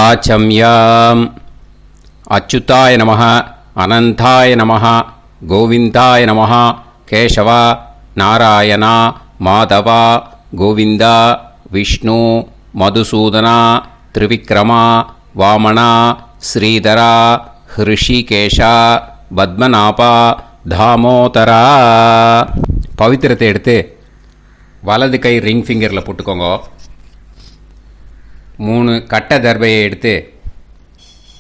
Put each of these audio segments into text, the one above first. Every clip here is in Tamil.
ஆச்சம்யாம். அச்சுதாய நமः, அனந்தாய நமः, கோவிந்தாய நமः, கேசவா, நாராயணா, மாதவா, கோவிந்தா, விஷ்ணு, மதுசூதனா, திரிவிக்ரமா, வாமனா, ஸ்ரீதரா, ஹிருஷிகேஷா, பத்மநாபா, தாமோதரா. பவித்திரத்தை எடுத்து வலது கை ரிங் ஃபிங்கரில் போட்டுக்கோங்க. 3 கட்டை தர்பையை எடுத்து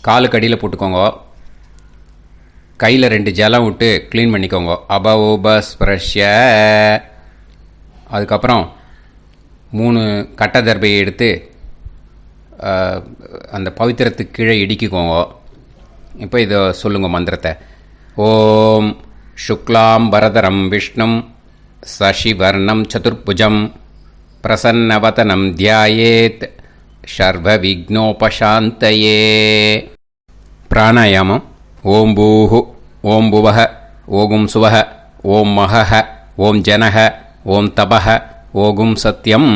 காலுக்கு அடியில் போட்டுக்கோங்க. கையில் 2 ஜலம் விட்டு க்ளீன் பண்ணிக்கோங்க. அபஓபஸ்பிரஷ்ய. அதுக்கப்புறம் 3 கட்டை தர்பையை எடுத்து அந்த பவித்திரத்துக்கு கீழே இடிக்கிக்கோங்க. இப்போ இதை சொல்லுங்க மந்திரத்தை. ஓம் சுக்லாம் வரதரம் விஷ்ணும் சசிவர்ணம் சதுர்புஜம் பிரசன்னவதனம் தியாயேத் சர்வ விக்னோபசாந்தயே. பிராணாயாமம். ஓம் பூஹு, ஓம் புவஹ, ஓகும் சுவஹ, ஓம் மஹஹ, ஓம் ஜனஹ, ஓம் தபஹ, ஓகும் சத்யம்.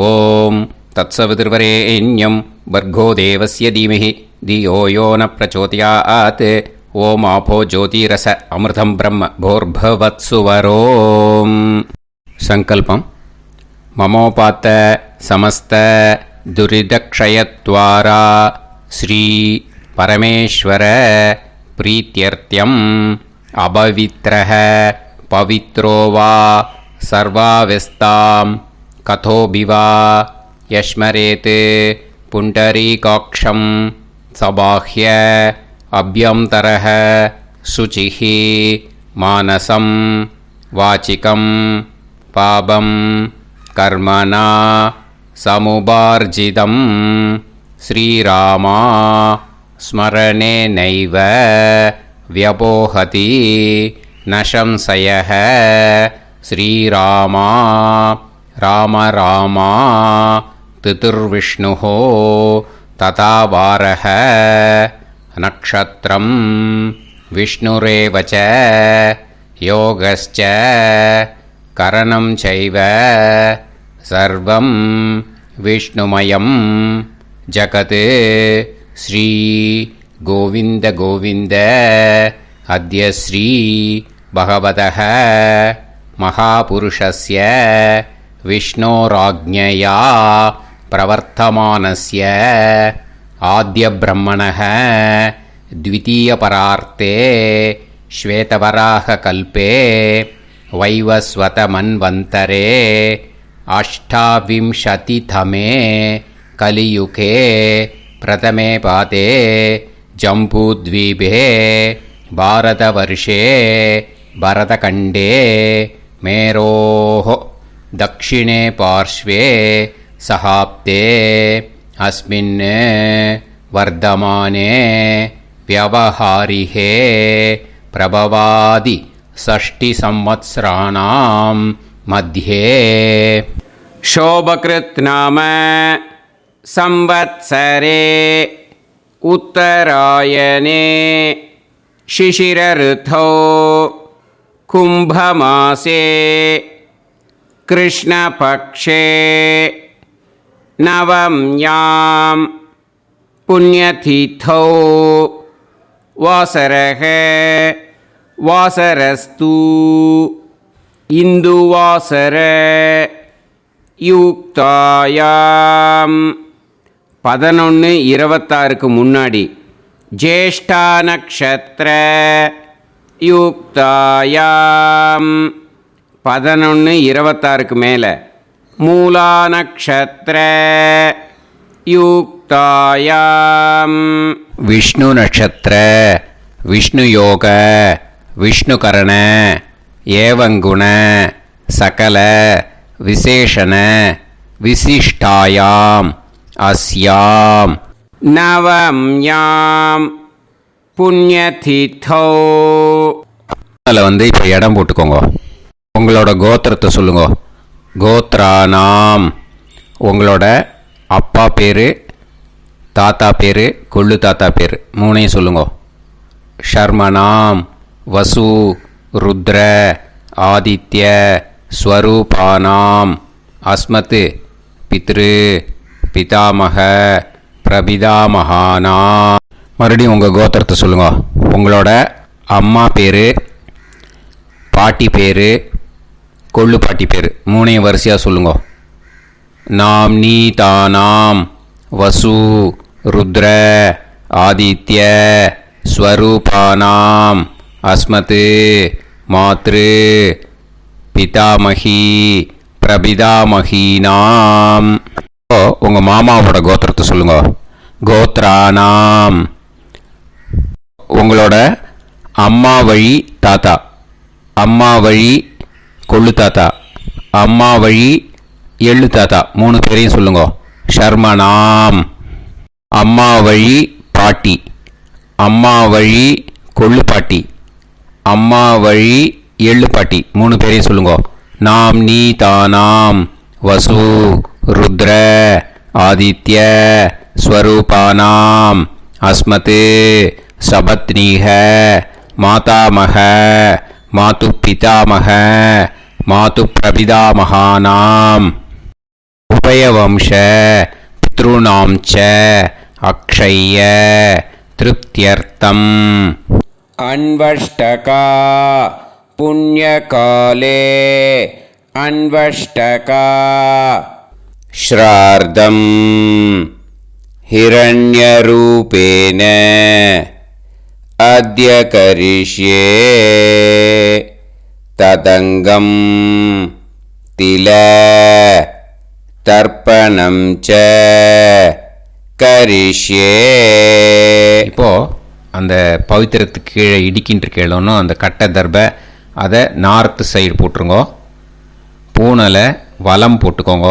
ஓம் தத்சவிதுர்வரேண்யம் வர்கோ தேவஸ்ய தீமஹி தியோ யோ ந பிரச்சோதயாத். ஓம் ஆபோ ஜோதிரச அமிர்தம் பிரம்ம போர்பவத்சுவரோம். சங்கல்பம். மமோபாத்த சமஸ்த துரிதக்ஷயத்வாரா ஸ்ரீ பரமேஸ்வர பிரீத்யர்த்தியம் அபவித்ரஹ பவித்ரோ வா சர்வாவஸ்தாம் கதோபிவா யஸ்மரேத் புண்டரீகாக்ஷம் சபாஹ்ய அப்யந்தரஹ சுசிஹ மானசம் வாசிகம் பாபம் கர்மணா சமுபார்ஜிதம் ஸ்ரீராமா ஸ்மரணேனைவ வ்யபோஹதி நசம்சயஹ. ஸ்ரீராமா ராம ராமா திதுர்விஷ்ணுः ததா வாரஹ. நக்ஷத்ரம் விஷ்ணுரேவ ச யோகஸ்ச கரணம் சைவ சர்வம் விஷ்ணுமயம் ஜகத். ஸ்ரீ கோவிந்த கோவிந்த அத்ய ஸ்ரீ பகவதः மகாபுருஷஸ்ய விஷ்ணோராஜ்ஞயா பிரவர்த்தமானஸ்ய ஆத்ய பிரம்மணः த்விதீயபரார்த்தே ஸ்வேதவராக கல்பே வைவஸ்வத மன்வந்தரே அஷ்டாவிம்சதிதமே கலியுகே பிரதமே பாதே ஜம்பூத்வீபே பாரதவர்ஷே பரதகண்டே மேரோः தக்ஷிணே பார்ஷ்வே சஹாப்தே அஸ்மின் வர்தமானே व्यवहारिहे प्रभवादि षष्टि संवत्सराणां मध्ये शोभकृत् नाम संवत्सरे उत्तरायणे शिशिर ऋतौ कुंभमासे कृष्णपक्षे नवम्यां पुण्यतिथौ वासरः वासरस्तु इन्दुवासर युक्तायां 11:26 முன்னாடி ஜேஷ்டா நக்ஷத்ர யுக்தாயாம் 11:26 மேலே மூலா நக்ஷத்ர யுக்தாயாம் விஷ்ணு நட்சத்திர விஷ்ணு யோக விஷ்ணுகரண ஏவங்குண சகல விசேஷண விசிஷ்டாயாம் அஸ்யாம் நவம்யாம் புண்ணியதிதோ. அதில் இப்போ இடம் போட்டுக்கோங்க. உங்களோட கோத்திரத்தை சொல்லுங்க. கோத்ரானாம் உங்களோட அப்பா பேர், தாத்தா பேர், கொள்ளு தாத்தா பேர் 3ஐயும் சொல்லுங்க. ஷர்மனாம் வசு ருத்ர ஆதித்ய ஸ்வரூபானாம் அஸ்மத் பித்ரு பிதாமக பிரபிதாமகானா. மறுபடியும் உங்கள் கோத்திரத்தை சொல்லுங்க. உங்களோட அம்மா பேர், பாட்டி பேர், கொள்ளு பாட்டி பேர் மூணையும் வரிசையாக சொல்லுங்க. நாம் நீ தானாம் வசு ருத்ர ஆதித்ய ஸ்வரூபானாம் அஸ்மத் மாத்ரு பிதாமகி பிரபிதாமகீனாம். உங்கள் மாமாவோட கோத்திரத்தை சொல்லுங்க. கோத்ரானாம். உங்களோட அம்மா வழி தாத்தா, அம்மா வழி கொள்ளு தாத்தா, அம்மா வழி எள்ளு தாத்தா மூணு பேரையும் சொல்லுங்க. ஷர்மனாம். அம்மா வழி பாட்டி, அம்மா வழி கொள்ளு பாட்டி, அம்மா வழி எள்ளு பாட்டி மூணு பேரையும் சொல்லுங்க. நாம் நீ தானாம் வசு ருத்ர ஆதித்ய ஸ்வரூபானாம் அஸ்மத் சபத்னீஹ மாதாமக மாது பிதாமக மாது பிரபிதாமகானாம் உபயவம்ச பித்ருணாம் ச அக்ஷய்ய திருப்தியர்த்தம். அன்வஷ்டகா புண்ணியகாலே அன்வஷ்டகா ஸ்ரார்த்தம் ஹிரண்யரூபேன அத்ய கரிஷ்யே ததங்கம் தில தர்ப்பணம் ச கரிஷ்யே. இப்போ அந்த பவித்திரத்துக்கு கீழே இடிக்கின்ற கேளோன்னு அந்த கட்டை தர்பை அதை நார்த்து சைடு போட்டுருங்க. பூனலை வலம் போட்டுக்கோங்க.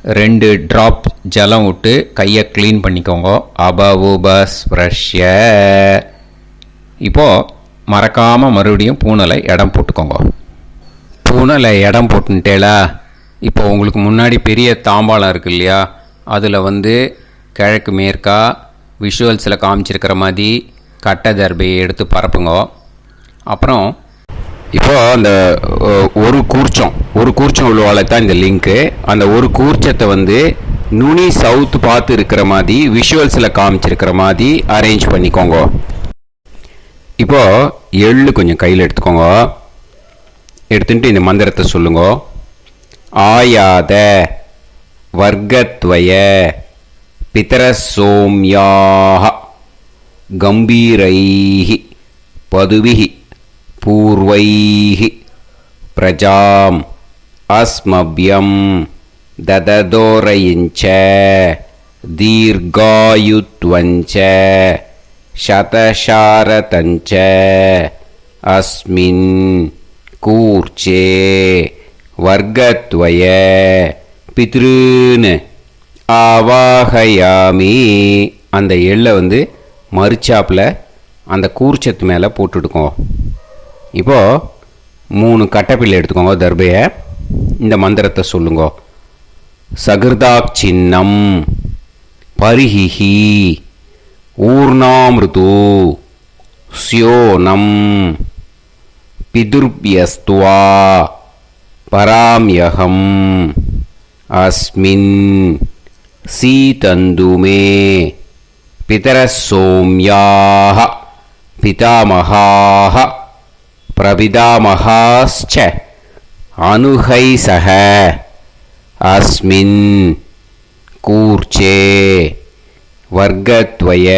2 ட்ராப் ஜலம் விட்டு கையை க்ளீன் பண்ணிக்கோங்க. அபவுபஸ்ப்ரஷ்ய. இப்போது மறக்காமல் மறுபடியும் பூனலை இடம் போட்டுக்கோங்க. பூனலை இடம் போட்டுட்டேலா. இப்போ உங்களுக்கு முன்னாடி பெரிய தாம்பாளம் இருக்குது இல்லையா, அதில் கிழக்கு மேற்கா விஷுவல்ஸில் காமிச்சிருக்கிற மாதிரி கட்டை தர்பையை எடுத்து பரப்புங்க. அப்புறம் இப்போது அந்த ஒரு கூர்ச்சம் உள்ளவாளை தான் இந்த லிங்க்கு. அந்த ஒரு கூர்ச்சத்தை நுனி சவுத்து பார்த்து இருக்கிற மாதிரி விஷுவல்ஸில் காமிச்சிருக்கிற மாதிரி அரேஞ்ச் பண்ணிக்கோங்க. இப்போது எள்ளு கொஞ்சம் கையில் எடுத்துக்கோங்க. எடுத்துட்டு இந்த மந்திரத்தை சொல்லுங்க. ஆயாத வர்க்கத்வய பிதரசோம்யாக கம்பீரைஹி பதுவிஹி பூர்வைஹி பிரஜாம் அஸ்மப்யம் தததோரயிஞ்ச தீர்காயுத்வஞ்ச சதசாரதஞ்ச அஸ்மின் கூர்ச்சே வர்க்கத்வய பித்ருன்னு ஆவாகயாமி. அந்த எள்ளை மறுச்சாப்பில் அந்த கூர்ச்சத்து மேலே போட்டுடுக்கோங்க. இப்போது 3 கட்டைப்பிள்ளை எடுத்துக்கோங்க. தர்பையை இந்த மந்திரத்தை சொல்லுங்க. சகிருதாக் சின்னம் பரிஹிஹி ஊர்ணாமிருது ஸ்யோனம் பிதுர்பியஸ்துவா பராம்யகம் அஸ்மின் சீதந்துமே பிதரசோம்யாக பிதாமகாः பிரபிதாமகாஸ்ச அனுகைசக அஸ்மின் கூர்ச்சே வர்க்கத்வய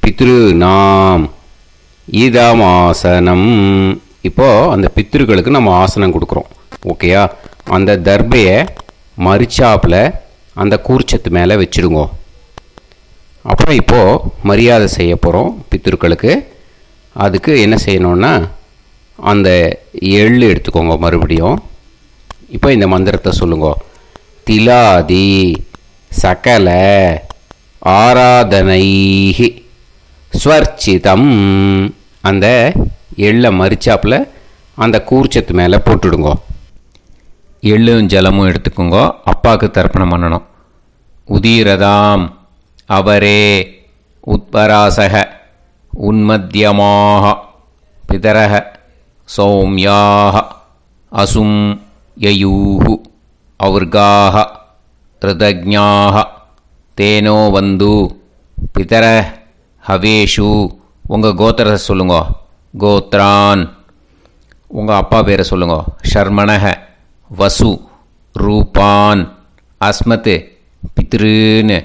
பித்ருநாம் இதமாசனம். இப்போது அந்த பித்ருக்களுக்கு நம்ம ஆசனம் கொடுக்குறோம். ஓகேயா? அந்த தர்பையை மறுச்சாப்பில் அந்த கூர்ச்சத்து மேலே வச்சுடுங்க. அப்புறம் இப்போது மரியாதை செய்ய போகிறோம் பித்ருக்களுக்கு. அதுக்கு என்ன செய்யணுன்னா அந்த எள்ளு எடுத்துக்கோங்க. மறுபடியும் இப்போ இந்த மந்திரத்தை சொல்லுங்க. திலாதி சகல ஆராதனைஹி ஸ்வர்ச்சிதம். அந்த எள்ளை மரிச்சாப்பில் அந்த கூர்ச்சத்து மேலே போட்டுடுங்க. எள்ளும் ஜலமும் எடுத்துக்கோங்க. அப்பாவுக்கு தர்ப்பணம் பண்ணணும். உதீரதாம் அவரே உத்பராசக உன்மத்தியமாக பிதரக சௌமியாக அசும் யயூஹு அவர்காக ரிதஜ்ஞாக தேனோ வந்து பிதர ஹவேஷு உங்கள் கோத்திரத்தை சொல்லுங்க. கோத்ரான் உங்கள் அப்பா பேரை சொல்லுங்க. ஷர்மணஹ வசு ரூபான் அஸ்மத் பித்ருன்னு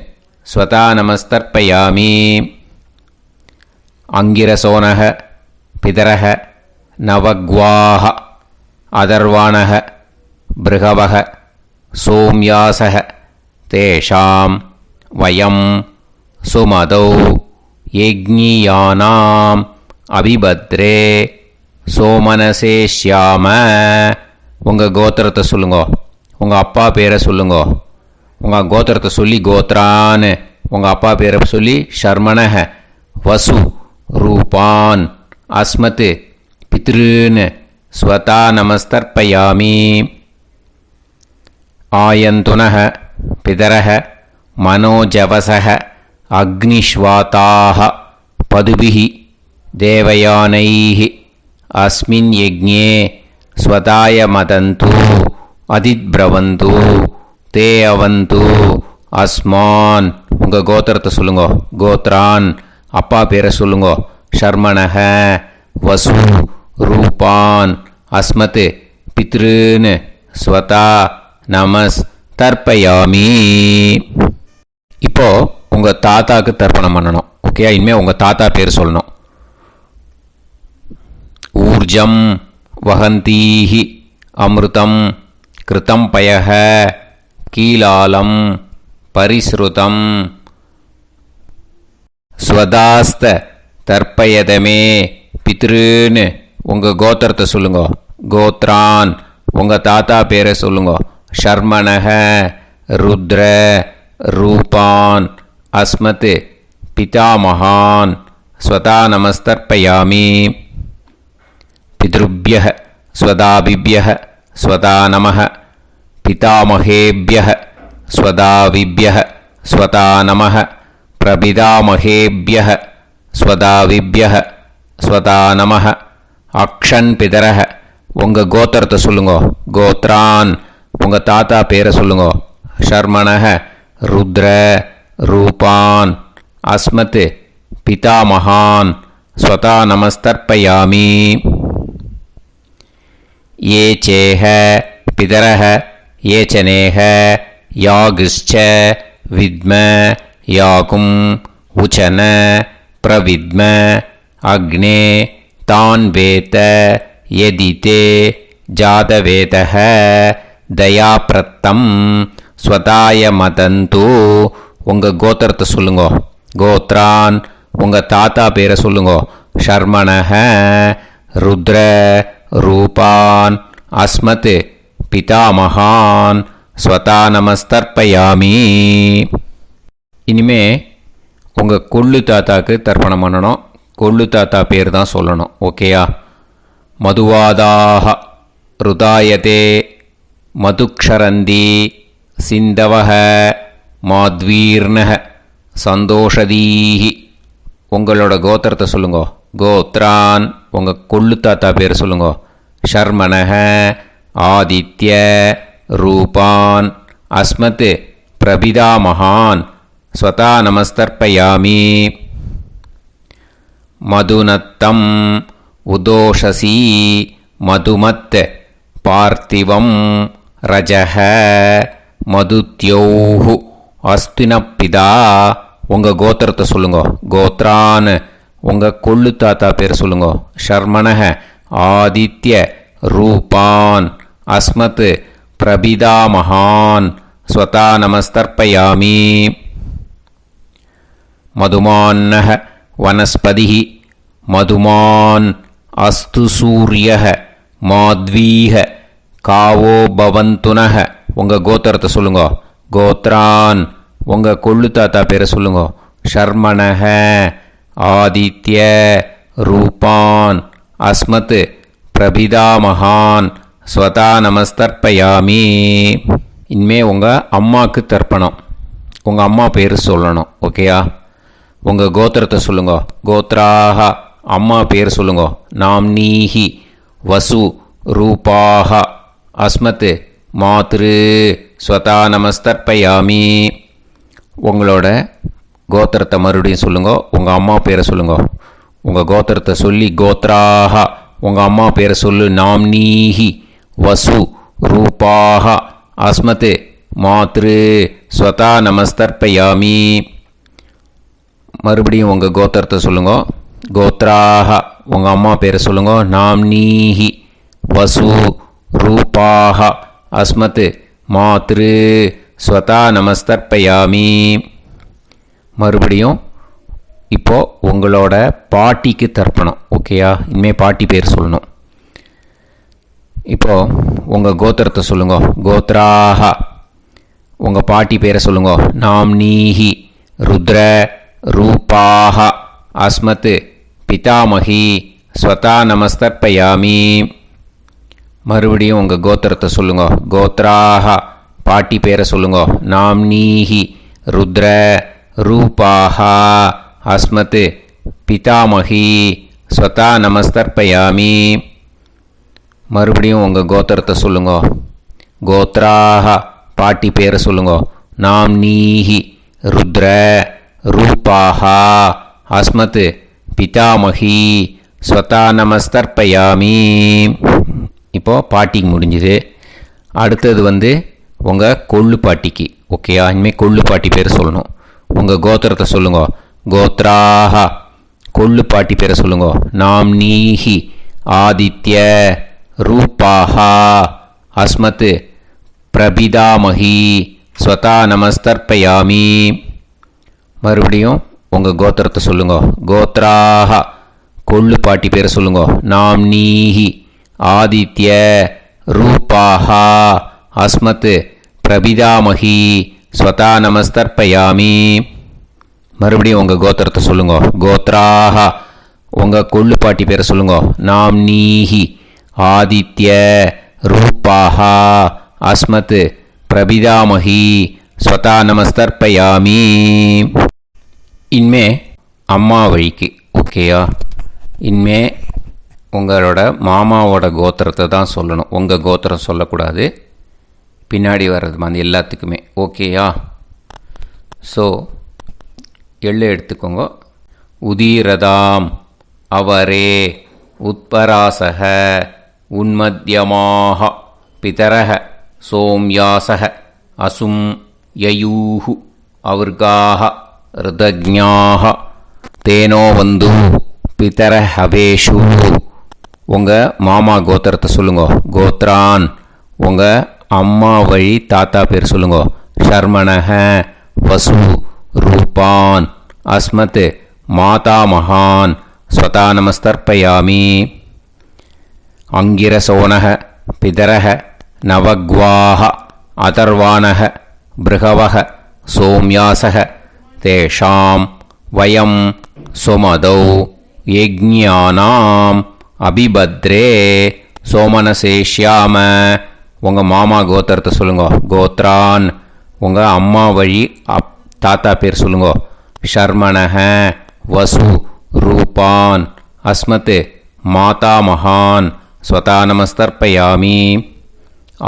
ஸ்வதா நமஸ்தர்ப்பயாமி. அங்கிரசோனஹ பிதரஹ நவக்வாஹ அதர்வாணஹ பிருகவஹ சோம்யாசஹ தேஷாம் வயம் சுமதௌ யஜ்ஞியானாம் அபிபத்ரே சோமனசே ஷ்யாம. உங்கள் கோத்திரத்தை சொல்லுங்க. உங்கள் அப்பா பேரை சொல்லுங்க. உங்கள் கோத்திரத்தை சொல்லி கோத்ரான்னு உங்கள் அப்பா பேரை சொல்லி ஷர்மணஹ வசு ரூபான் அஸ்மத் பித்ருன்னு ஸ்வதா நமஸ்தர்ப்பயாமி. ஆயந்துனஹ பிதரஹ மனோஜவசஹ அக்னிஷ்வாதாஹ பதுபிஹி தேவயானைஹி அஸ்மின் யஜ்ஞே ஸ்வதாய மதந்து அதித்ப்ரவந்து தே அவந்து அஸ்மான். உங்கள் கோத்திரத்தை சொல்லுங்க. கோத்ரான் அப்பா பேரை சொல்லுங்க. ஷர்மணஹ வசு ரூபான் அஸ்மத் பித்ருன்னு ஸ்வதா நமஸ் தர்ப்பயாமி. இப்போ உங்கள் தாத்தாக்கு தர்ப்பணம் பண்ணணும். ஓகே, இனிமேல் உங்கள் தாத்தா பேர் சொல்லணும். ஊர்ஜம் வஹந்தீஹி அமிர்தம் கிருதம் பயஹ கீலாலம் பரிஸ்ருதம் ஸ்வதாஸ்த தர்ப்பயதமே பித்ருன்னு உங்கள் கோத்திரத்தை சொல்லுங்க. கோத்ரான் உங்கள் தாத்தா பேரை சொல்லுங்க. ஷர்மணஹ ருத்ர ரூபான் அஸ்மத் பிதாமகான் ஸ்வதா நமஸ்தர்ப்பயாமி. பித்ருப்யஹ ஸ்வதாபிப்யஹ ஸ்வதா நமஹ பிதாமகேப்யஹ ஸ்வதாவிப்யஹ ஸ்வதா நமஹ பிரபிதாமகேப்யஹ ஸ்வதாவிப்யஹ ஸ்வதா நமஹ. அக்ஷன் பிதரஹ உங்கள் கோத்திரத்தை சொல்லுங்க. கோத்ரான் உங்கள் தாத்தா பேரை சொல்லுங்க. ஷர்மணஹ ருத்ர ரூபான் அஸ்மத் பிதாமகான் ஸ்வதா நமஸ்தர்ப்பயாமி. ये चेह पितरः ये च नेह यागश्च विद्म याकुं उचन प्रविद्म अग्ने तान् वेत यदिते जातवेतः दयाप्रत्तं स्वताय मदन्तु. உங்கள் கோத்திரத்தை சொல்லுங்க. கோத்ரான் உங்கள் தாத்தா பேரை சொல்லுங்க. ஷர்மணஹ ருத்ர ரூபான் அஸ்மத் பிதாமகான் ஸ்வதா நமஸ்தர்ப்பயாமி. இனிமே உங்கள் கொள்ளு தாத்தாக்கு தர்ப்பணம் பண்ணணும். கொள்ளு தாத்தா பேர் தான் சொல்லணும். ஓகேயா? மதுவாதாக ருதாயதே மதுக்ஷரந்தி சிந்தவஹ மாத்வீர்ணஹ சந்தோஷதீஹி. உங்களோட கோத்திரத்தை சொல்லுங்க. கோத்ரான் உங்கள் கொள்ளு தாத்தா பேர் சொல்லுங்க. ஷர்மணஹ ஆதித்ய ரூபான் அஸ்மத் பிரபிதாமகான் ஸ்வதா நமஸ்தர்ப்பயாமி. மதுநத்தம் உதோஷசி மதுமத் பார்த்திவம் ரஜஹ மதுத்யோஹு அஸ்தினப்பிதா. உங்கள் கோத்திரத்தை சொல்லுங்க. கோத்ரான் உங்கள் கொள்ளு தாத்தா பேர் சொல்லுங்க. ஷர்மணஹ ஆதித்ய ரூபான் அஸ்மத் பிரபிதாமகான் ஸ்வதா நமஸ்தர்ப்பயாமி. மதுமான்னஹ வனஸ்பதிஹி மதுமான் அஸ்து சூரியஹ மாத்வீஹ காவோ பவந்துனஹ. உங்கள் கோத்திரத்தை சொல்லுங்க. கோத்ரான் உங்கள் கொள்ளு தாத்தா பேரை சொல்லுங்க. ஷர்மணஹ ஆதித்ய ரூபான் அஸ்மத் பிரபிதாமகான் ஸ்வதா நமஸ்தர்ப்பயாமி. இனிமே உங்கள் அம்மாவுக்கு தர்ப்பணம். உங்கள் அம்மா பேர் சொல்லணும். ஓகேயா? உங்கள் கோத்திரத்தை சொல்லுங்க. கோத்ராக அம்மா பேர் சொல்லுங்க. நாம்னீஹி வசு ரூபாக அஸ்மத் மாத்ரு ஸ்வதா நமஸ்தர்ப்பயாமி. உங்களோட கோத்திரத்தை மறுபடியும் சொல்லுங்க. உங்கள் அம்மா பேரை சொல்லுங்க. உங்கள் கோத்திரத்தை சொல்லி கோத்ராஹா, உங்கள் அம்மா பேரை சொல்லு. நாம்னீஹி வசு ரூபாஹா அஸ்மத் மாத்ரு ஸ்வதா நமஸ்தர்ப்பயாமி. மறுபடியும் உங்கள் கோத்திரத்தை சொல்லுங்க. கோத்ராஹா, உங்கள் அம்மா பேரை சொல்லுங்க. நாம்னீஹி வசு ரூபாஹா அஸ்மத் மாத்ரு ஸ்வதா நமஸ்தர்ப்பயாமி. மறுபடியும் இப்போது உங்களோட பாட்டிக்கு தர்ப்பணம். ஓகேயா? இனிமேல் பாட்டி பேர் சொல்லணும். இப்போது உங்கள் கோத்திரத்தை சொல்லுங்க. கோத்ராஹா, உங்கள் பாட்டி பேரை சொல்லுங்க. நாம்னீஹி ருத்ர ரூபாஹா அஸ்மத் பிதாமகி ஸ்வதா நமஸ்தர்ப்பயாமி. மறுபடியும் உங்கள் கோத்திரத்தை சொல்லுங்க. கோத்ராஹா, பாட்டி பேரை சொல்லுங்க. நாம்னீஹி ருத்ர ரூபாஹா அஸ்மத் பிதாமகி ஸ்வதா நமஸ்தர்ப்பயாமி. மறுபடியும் உங்கள் கோத்திரத்தை சொல்லுங்க. கோத்ராஹா, பாட்டி பேரை சொல்லுங்க. நாம்னீஹி ருத்ர ரூபாஹா அஸ்மத் பிதாமகி ஸ்வதா நமஸ்தர்ப்பயாமி. இப்போது பாட்டிக்கு முடிஞ்சுது. அடுத்தது உங்கள் கொள்ளு பாட்டிக்கு. ஓகேயா? இனிமேல் கொள்ளு பாட்டி பேர் சொல்லணும். உங்கள் கோத்திரத்தை சொல்லுங்க. கோத்ராஹா, கொள்ளு பாட்டி பேரை சொல்லுங்க. நாம்னீஹி ஆதித்ய ரூபாஹா அஸ்மத் பிரபிதாமகி ஸ்வதா நமஸ்தர்ப்பயாமி. மறுபடியும் உங்கள் கோத்திரத்தை சொல்லுங்க. கோத்ராஹா, கொள்ளு பாட்டி பேரை சொல்லுங்க. நாம்னீஹி ஆதித்ய ரூபாஹா அஸ்மத் பிரபிதாமகி ஸ்வதா நமஸ்தர்ப்பயாமி. மறுபடியும் உங்கள் கோத்திரத்தை சொல்லுங்க. கோத்ராஹா, உங்கள் கொள்ளு பாட்டி பேரை சொல்லுங்க. நாம்னீஹி ஆதித்ய ரூபாஹா அஸ்மத் பிரபிதாமகி ஸ்வதா நமஸ்தர்ப்பயாமி. இனிமே அம்மா வழிக்கு. ஓகேயா? இனிமே உங்களோட மாமாவோட கோத்திரத்தை தான் சொல்லணும். உங்கள் கோத்திரம் சொல்லக்கூடாது. பின்னாடி வர்றது எல்லாத்துக்குமே. ஓகேயா? ஸோ எள்ளு எடுத்துக்கோங்க. உதீரதாம் அவரே உத்பராசக உன்மத்யமாக பிதரக சோம்யாசக அசும் யயூஹு அவர்காக ருதஜ்ஞாக தேனோ வந்து பிதர ஹவேஷு. உங்கள் மாமா கோத்திரத்தை சொல்லுங்க. கோத்ரான், உங்கள் அம்மா வழி தாத்தா பேர் சொல்லுங்க. ஷர்மணஹ வசு ரூபான் அஸ்மத் மாதா மகான் ஸ்வதா நமஸ்தர்ப்பயாமி. அங்கிரசோனஹ பிதரஹ நவக்வாஹ அதர்வாணஹ பிருகவஹ சோம்யாசஹ தேஷாம் வயம் சுமதௌ யஜ்ஞானாம் அபிபத்ரே சோமனசேஷ்யாம. உங்கள் மாமா கோத்திரத்தை சொல்லுங்க. கோத்ரான், உங்கள் அம்மா வழி தாத்தா பேர் சொல்லுங்க. ஷர்மணஹ வசு ரூபான் அஸ்மத் மாதா மகான் ஸ்வதா நமஸ்தர்ப்பயாமி.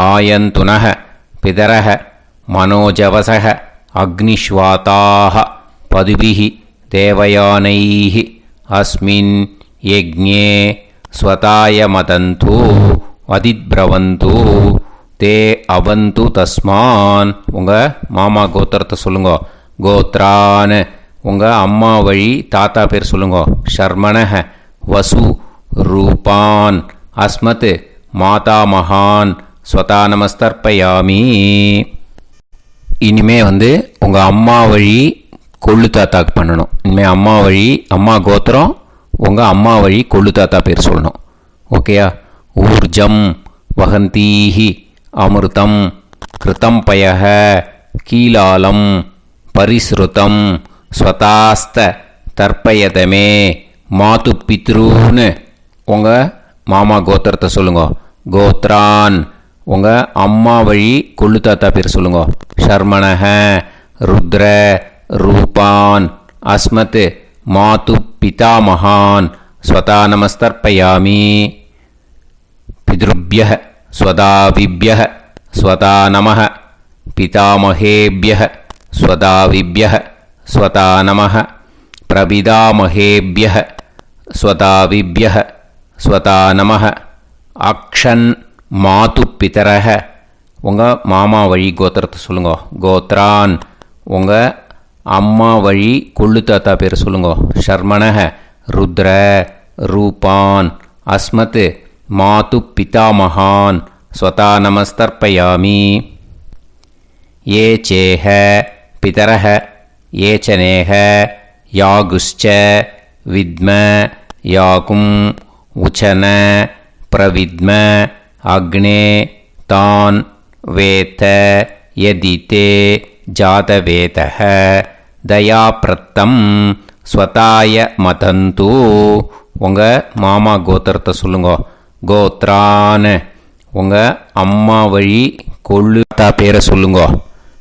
ஆயந்துனஹ பிதரஹ மனோஜவசஹ அக்னிஷ்வாதாஹ பதுபிஹி தேவயானைஹி அஸ்மின் யஜ்ஞே ஸ்வதாய மதந்து அதித்ரவந்து தே அவந்து தஸ்மான். உங்கள் மாமா கோத்திரத்தை சொல்லுங்க. கோத்ரான், உங்கள் அம்மா வழி தாத்தா பேர் சொல்லுங்க. ஷர்மணஹ வசு ரூபான் அஸ்மத் மாதா மகான் ஸ்வதா நமஸ்தர்ப்பயாமி. இனிமே உங்கள் அம்மா வழி கொள்ளு தாத்தாக்கு பண்ணணும். இனிமேல் அம்மா வழி அம்மா கோத்திரம், உங்கள் அம்மா வழி கொள்ளு தாத்தா பேர் சொல்லணும். ஓகேயா? ஊர்ஜம் வகந்தீஹி அமிர்தம் கிருதம் பயஹ கீலாலம் பரிஸ்ருதம் ஸ்வதாஸ்த தர்ப்பயதமே மாது பித்ரூன்னு. உங்கள் மாமா கோத்திரத்தை சொல்லுங்க. கோத்ரான், உங்கள் அம்மா வழி கொள்ளு தாத்தா பேர் சொல்லுங்க. ஷர்மணஹ ருத்ர ரூபான் அஸ்மத் மாது பிதாமகான் ஸ்வதா நமஸ்தர்ப்பயாமி. பித்ருப்யः ஸ்வதாவிப்யः ஸ்வதா நமः பிதாமகேப்யः ஸ்வதாவிப்யः ஸ்வதா நமः பிரபிதாமஹேப்யः ஸ்வதாவிப்யः ஸ்வதா நமः அக்ஷன் மாது பிதரஹ உங்கள் மாமா வழி கோத்திரத்தை சொல்லுங்க. கோத்ரான் உங்கள் அம்மா வழி கொள்ளு தாத்தா பேர் சொல்லுங்க. ஷர்மணஹ ருத்ர ரூபான் அஸ்மத் மாது பிதாமகான் ஸ்வதா நமஸ்தர்ப்பயாமி. ये चेह पितरः ये च नेह यागुश्च विद्म याकुम् उचन प्रविद्म अग्ने तान् वेत यदिते जातवेतः दयाप्रत्तं स्वताय मतन्तु உங்கள் மாமா கோத்திரத்தை சொல்லுங்க. கோத்ரான் உங்கள் அம்மா வழி கொள்ளு தாத்தா பேரை சொல்லுங்க.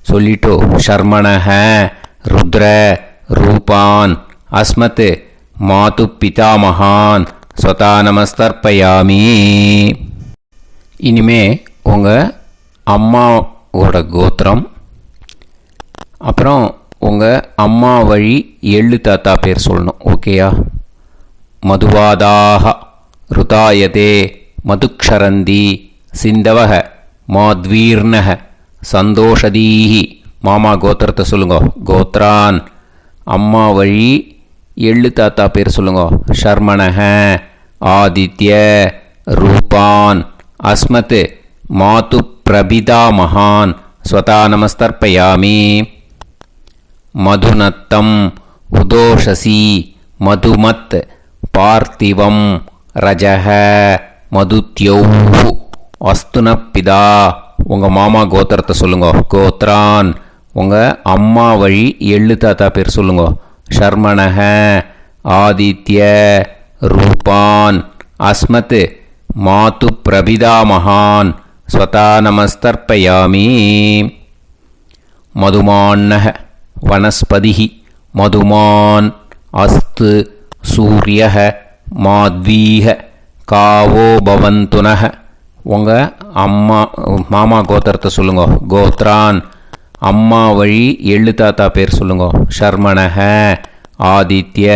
சொல்லிட்டு ஷர்மணஹ ருத்ர ரூபான் அஸ்மத் மாது பிதாமகான் ஸ்வதா நமஸ்தர்ப்பயாமி. இனிமே உங்கள் அம்மாவோட கோத்திரம், அப்புறம் உங்கள் அம்மா வழி எள்ளு தாத்தா பேர் சொல்லணும். ஓகேயா? மதுவாதாக ருதாயதே மதுக்ஷரந்தி சிந்தவக மாத்வீர்ணக சந்தோஷதீஹி. மாமா கோத்திரத்தை சொல்லுங்க. கோத்ரான் அம்மா வழி எள்ளு தாத்தா பேர் சொல்லுங்க. ஷர்மணஹ ஆதித்ய ரூபான் அஸ்மத் மாது பிரபிதாமகான் ஸ்வதா நமஸ்தர்ப்பயாமி. மதுநத்தம் உதோஷசி மதுமத் பார்த்திவம் ரஜஹ மதுத்யௌஹு அஸ்துனப்பிதா. உங்கள் மாமா கோத்திரத்தை சொல்லுங்க. கோத்ரான் உங்கள் அம்மா வழி எள்ளு தாத்தா பேர் சொல்லுங்க. ஷர்மணஹ ஆதித்ய ரூபான் அஸ்மத் மாது பிரபிதாமகான் ஸ்வதா நமஸ்தர்ப்பயாமி. மதுமான்னஹ வனஸ்பதிஹி மதுமான் அஸ்து சூரியஹ மாத்வீஹ காவோ பவந்துனஹ. உங்கள் மாமா கோத்திரத்தை சொல்லுங்க. கோத்ரான் அம்மா வழி எள்ளு தாத்தா பேர் சொல்லுங்க. ஷர்மணஹ ஆதித்ய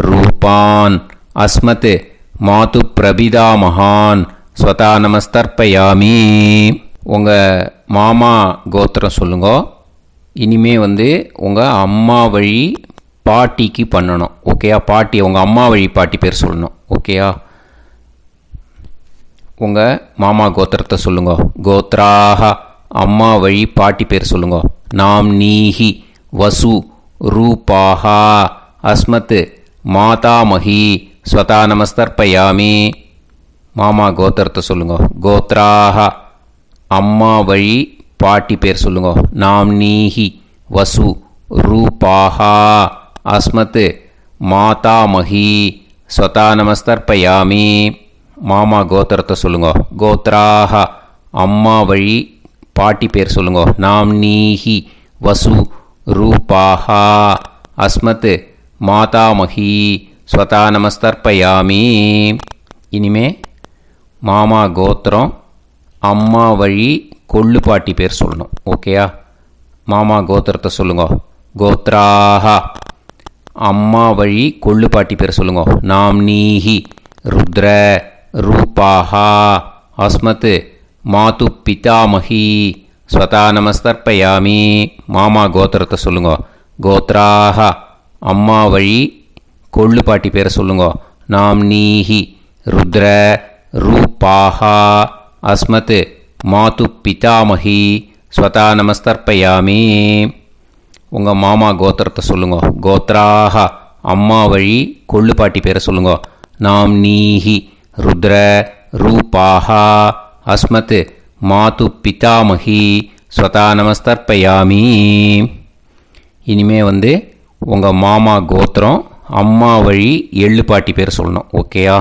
ரூபான் அஸ்மத் மாது பிரபிதாமகான் ஸ்வதா நமஸ்தர்ப்பயாமி. உங்கள் மாமா கோத்திரம் சொல்லுங்க. இனிமே உங்கள் அம்மா வழி பாட்டிக்கு பண்ணணும். ஓகேயா? பாட்டி உங்கள் அம்மா வழி பாட்டி பேர் சொல்லணும். ஓகேயா? உங்கள் மாமா கோத்திரத்தை சொல்லுங்க. கோத்ராக அம்மா வழி பாட்டி பேர் சொல்லுங்க. நாம் நீஹி வசு ரூபாஹா அஸ்மத் மாதாமஹி ஸ்வதா நமஸ்தர்ப்பயாமி. மாமா கோத்திரத்தை சொல்லுங்க. கோத்ராக அம்மா வழி பாட்டி பேர் சொல்லுங்க. நாம் நீஹி வசு ரூபாஹா அஸ்மத் மாதாமஹி ஸ்வதா நமஸ்தர்ப்பயாமி. மாமா கோத்திரத்தை சொல்லுங்க. கோத்ராக அம்மா வழி பாட்டி பேர் சொல்லுங்க. நாம் நீஹி வசு ரூபாஹா அஸ்மத் மாதாமஹி ஸ்வதா நமஸ்தர்ப்பயாமி. இனிமே மாமா கோத்திரம் அம்மா வழி கொள்ளு பாட்டி பேர் சொல்லணும். ஓகேயா? மாமா கோத்திரத்தை சொல்லுங்க. கோத்ராக அம்மா வழி கொள்ளு பாட்டி பேர் சொல்லுங்க. நாம் நீஹி ருத்ர ரூபாஹா அஸ்மத் மாது பிதாமஹி ஸ்வதா நமஸ்தர்ப்பயாமி. மாமா கோத்திரத்தை சொல்லுங்க. கோத்ராக அம்மா வழி கொள்ளு பாட்டி பேரை சொல்லுங்க. நாம் நீஹி ருத்ர ரூபாஹா அஸ்மத் மாது பிதாமஹி ஸ்வதா நமஸ்தர்ப்பயாமி. உங்கள் மாமா கோத்திரத்தை சொல்லுங்க. கோத்ராக அம்மா வழி கொள்ளு பாட்டி பேரை சொல்லுங்க. நாம் நீஹி ருத்ர ரூபாஹா அஸ்மத் மாது பிதாமஹி ஸ்வதா நமஸ்தர்ப்பயாமி. இனிமே உங்கள் மாமா கோத்திரம் அம்மா வழி எள்ளு பாட்டி பேர் சொல்லணும். ஓகேயா?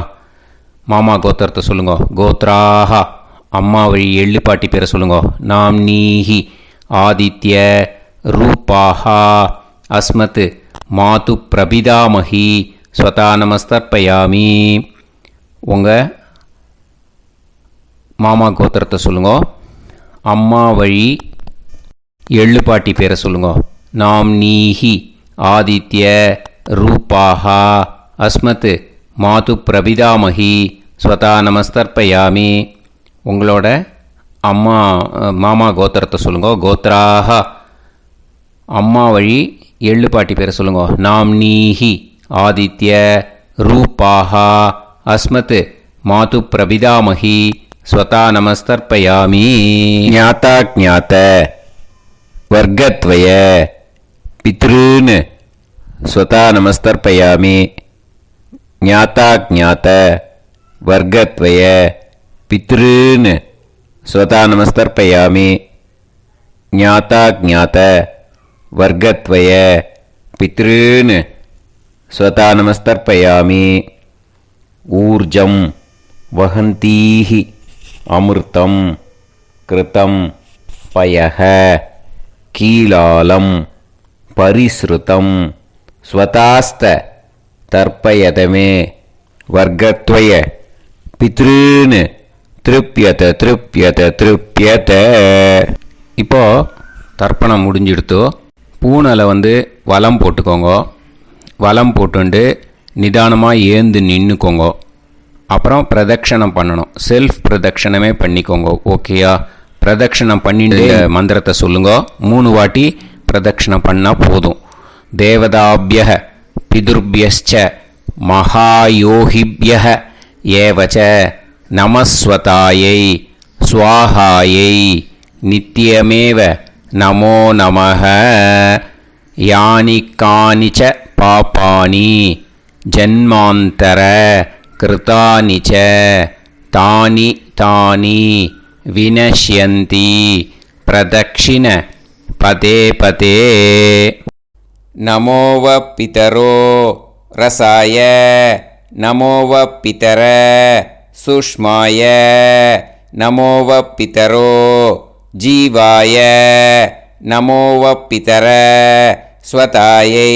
மாமா கோத்திரத்தை சொல்லுங்க. கோத்ராக அம்மா வழி எள்ளு பாட்டி பேரை சொல்லுங்க. நாம் நீஹி ஆதித்ய ரூபாஹா அஸ்மத் மாது பிரபிதாமஹி ஸ்வதா நமஸ்தர்ப்பயாமி. உங்கள் மாமா கோத்திரத்தை சொல்லுங்க. அம்மா வழி எள்ளு பாட்டி பேரை சொல்லுங்க. நாம்னீஹி ஆதித்ய ரூபாः அஸ்மத் மாது பிரபிதாமகி ஸ்வதா நமஸ்தர்ப்பயாமி. உங்களோட அம்மா மாமா கோத்திரத்தை சொல்லுங்க. கோத்ராக அம்மா வழி எள்ளு பாட்டி பேரை சொல்லுங்க. நாம்னீஹி ஆதித்ய ரூபாः அஸ்மத் மாது பிரபிதாமகி ஸ்வதா நமஸ்தர்ப்பயாமி. ஞாதா ஞாத வர்க்கத்வய பித்ருன் ஸ்வதா நமஸ்தர்ப்பயாமி. ஞாதா ஞாத வர்க்கத்வய பித்ருன் ஸ்வதா நமஸ்தர்ப்பயாமி. ஞாதா ஞாத வர்க்கத்வய பித்ருன் ஸ்வதா நமஸ்தர்ப்பயாமி. ஊர்ஜம் வஹந்தீஹி அமிர்தம் கிருதம் பயஹ கீலாலம் பரிஸ்ருதம் ஸ்வதாஸ்த தர்ப்பயதமே. வர்க்கத்வய பித்ருன் திருப்யத திருப்யத திருப்யத. இப்போ தர்ப்பணம் முடிஞ்சிடுத்தோ. பூனலை வலம் போட்டுக்கோங்க. வலம் போட்டுண்டு நிதானமாக ஏந்து நின்றுக்கோங்க. அப்புறம் பிரதட்சணம் பண்ணணும். செல்ஃப் பிரதட்சணமே பண்ணிக்கோங்க. ஓகேயா? பிரதட்சணம் பண்ணிட்டு மந்திரத்தை சொல்லுங்க. 3 வாட்டி பிரதட்சணம் பண்ணால் போதும். தேவதாபிய பிதுர்பியச்ச மகாயோகிபிய ஏவச்ச நமஸ்வதாயை ஸ்வாஹாயை நித்யமேவ நமோ நமஹ. யானி கானிச்ச பாபானி ஜன்மாந்தர கிருதானி ச தானி தானி வினஷ்யந்தி பிரதக்ஷிண பதே பதே. நமோவ பிதரோ ரசாய நமோவ பிதர சுஷ்மாய நமோவ பிதரோ ஜீவாய நமோவ பிதர ஸ்வதாயை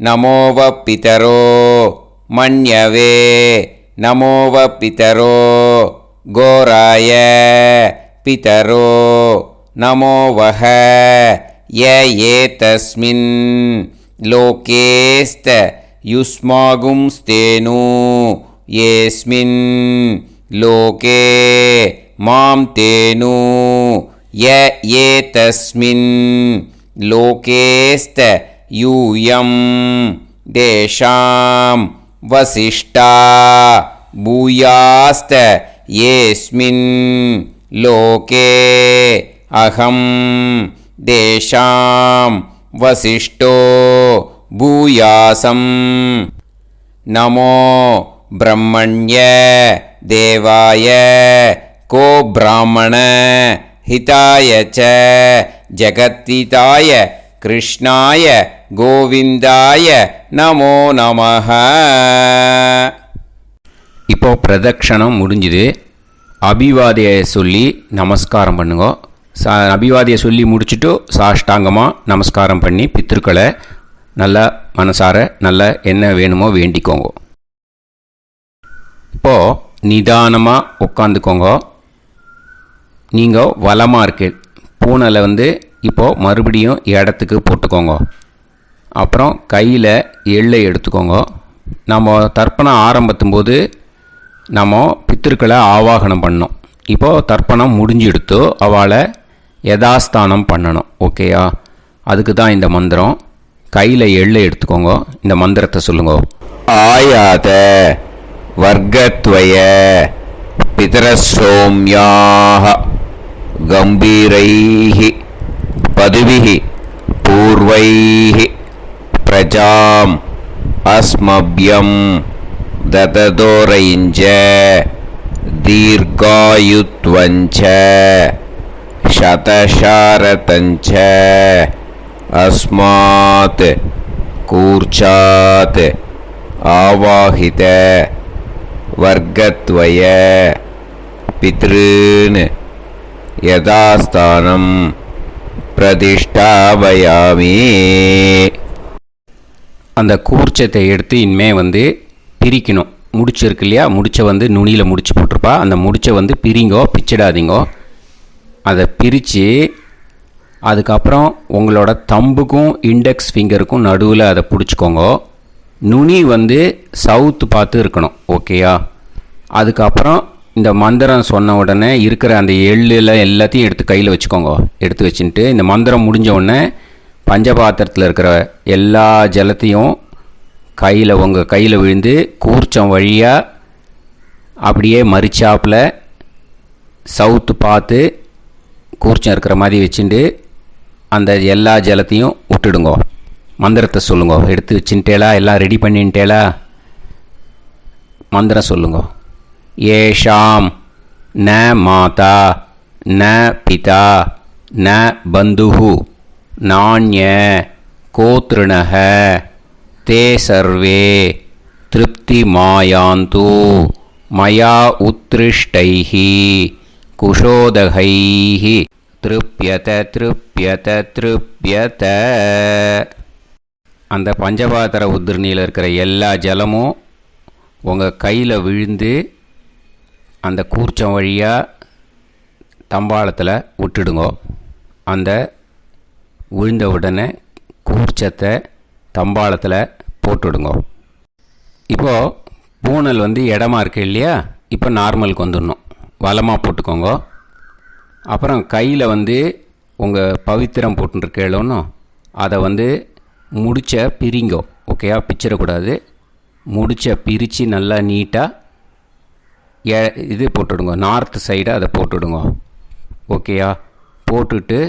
நமோவ பிதரோ மன்யவே நமோவ பிதரோ கோராய பிதரோ நமோவஹ. ய ஏதஸ்மின் லோகேஸ்த யுஸ்மாகும்ஸ்தேனு ஏஸ்மின் லோகே மாம் தேனு. ய ஏதஸ்மின் லோகேஸ்த யூயம் தேஷாம் வசிஷ்டா பூயாஸ்த ஏஸ்மின் லோகே அகம் தேஷாம் வசிஷ்டோ பூயாசம். நமோ பிரம்மண்ய தேவாய கோ பிராமண ஹிதாய ச ஜகத்ஹிதாய கிருஷ்ணாய கோவிந்தாய நமோ நமஹ. இப்போ பிரதட்சணம் முடிஞ்சுது. அபிவாதியை சொல்லி நமஸ்காரம் பண்ணுங்க. அபிவாதியை சொல்லி முடிச்சுட்டு சாஷ்டாங்கமாக நமஸ்காரம் பண்ணி பித்ருக்களை நல்லா மனசார நல்லா என்ன வேணுமோ வேண்டிக்கோங்க. இப்போது நிதானமாக உட்காந்துக்கோங்க. நீங்கள் வலமாக இருக்கு பூனலை இப்போது மறுபடியும் இடத்துக்கு போட்டுக்கோங்க. அப்புறம் கையில் எள்ளை எடுத்துக்கோங்க. நம்ம தர்ப்பணம் ஆரம்பித்தும்போது நம்ம பித்திருக்களை ஆவாகனம் பண்ணோம். இப்போது தர்ப்பணம் முடிஞ்செடுத்து அவளை யதாஸ்தானம் பண்ணணும். ஓகேயா? அதுக்கு தான் இந்த மந்திரம். கையில் எள்ளை எடுத்துக்கோங்க. இந்த மந்திரத்தை சொல்லுங்க. ஆயாத வர்க்கத்வய பிதரசோம்யாக கம்பீரைஹி பதுவிஹி பூர்வைஹி பிரஜாம் அஸ்மப்யம் தததோரைஞ்ச தீர்காயுத்வஞ்ச சதசாரதஞ்ச அஸ்மாத் கூர்ச்சாத் ஆவாஹித வர்க்கத்வய பித்ருன் யதாஸ்தானம் பிரதிஷ்டாபயாமி. அந்த கூர்ச்சத்தை எடுத்து இனிமே பிரிக்கணும். முடிச்சிருக்கு இல்லையா? முடிச்சை நுனியில் முடிச்சு போட்டிருப்பா. அந்த முடிச்சை பிரிங்கோ, பிச்சிடாதீங்கோ. அதை பிரித்து அதுக்கப்புறம் உங்களோட தம்புக்கும் இண்டெக்ஸ் ஃபிங்கருக்கும் நடுவில் அதை பிடிச்சிக்கோங்க. நுனி வந்து சவுத்து பார்த்து இருக்கணும். ஓகேயா? அதுக்கப்புறம் இந்த மந்திரம் சொன்ன உடனே இருக்கிற அந்த எள்ளில் எல்லாத்தையும் எடுத்து கையில் வச்சுக்கோங்க. எடுத்து வச்சுட்டு இந்த மந்திரம் முடிஞ்ச உடனே பஞ்சபாத்திரத்தில் இருக்கிற எல்லா ஜலத்தையும் உங்கள் கையில் விழுந்து கூர்ச்சம் வழியாக அப்படியே மறிச்சாப்பில் சவுத்து பார்த்து கூர்ச்சம் இருக்கிற மாதிரி வச்சுட்டு அந்த எல்லா ஜலத்தையும் விட்டுடுங்க. மந்திரத்தை சொல்லுங்க. எடுத்து வச்சுட்டேலா? எல்லாம் ரெடி பண்ணிட்டேலா? மந்திரம் சொல்லுங்க. ஏஷாம் ந மாதா ந பிதா ந பந்துஹு நாண்ய கோத்ருணஹ தே சர்வே திருப்தி மாயாந்து மயா உத்ருஷ்டைஹி குஷோதகைஹி திருப்யத திருப்யத திருப்யத. அந்த பஞ்சபாத்திர உதிரணியில் இருக்கிற எல்லா ஜலமும் உங்கள் கையில் விழுந்து அந்த கூர்ச்சம் வழியாக தம்பாளத்தில் விட்டுடுங்க. அந்த விழுந்த உடனே கூர்ச்சத்தை தம்பாளத்தில் போட்டுவிடுங்க. இப்போது பூனல் வந்து இடமா இருக்கு இல்லையா? இப்போ நார்மலுக்கு வந்துடணும். வலமாக போட்டுக்கோங்க. அப்புறம் கையில் வந்து உங்கள் பவித்திரம் போட்டுருக்கேளோன்னு அதை வந்து முடிச்ச பிரிங்கோ. ஓகேயா? பிச்சிடக்கூடாது. முடிச்ச பிரித்து நல்லா நீட்டாக இது போட்டுடுங்க. நார்த் சைடு அதை போட்டுடுங்க. ஓகேயா? போட்டுட்டு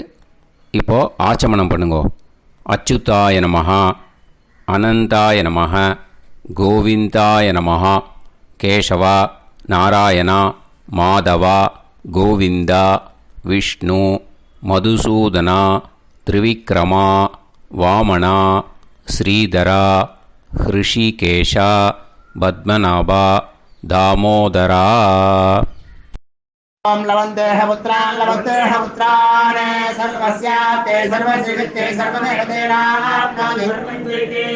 இப்போது ஆச்சமனம் பண்ணுங்க. அச்சுதாய நமஹ அனந்தாய நமஹ கோவிந்தாய நமஹ கேசவா நாராயணா மாதவா கோவிந்தா விஷ்ணு மதுசூதனா திரிவிக்ரமா வாமனா ஸ்ரீதரா ஹிருஷிகேஷா பத்மநாபா தாமோதரா. ओम लवन्तेह पुत्रान् लवन्तेह पुत्रान् सर्वस्याप्ते सर्वसिद्धे सर्वदेवतेनाप्नोति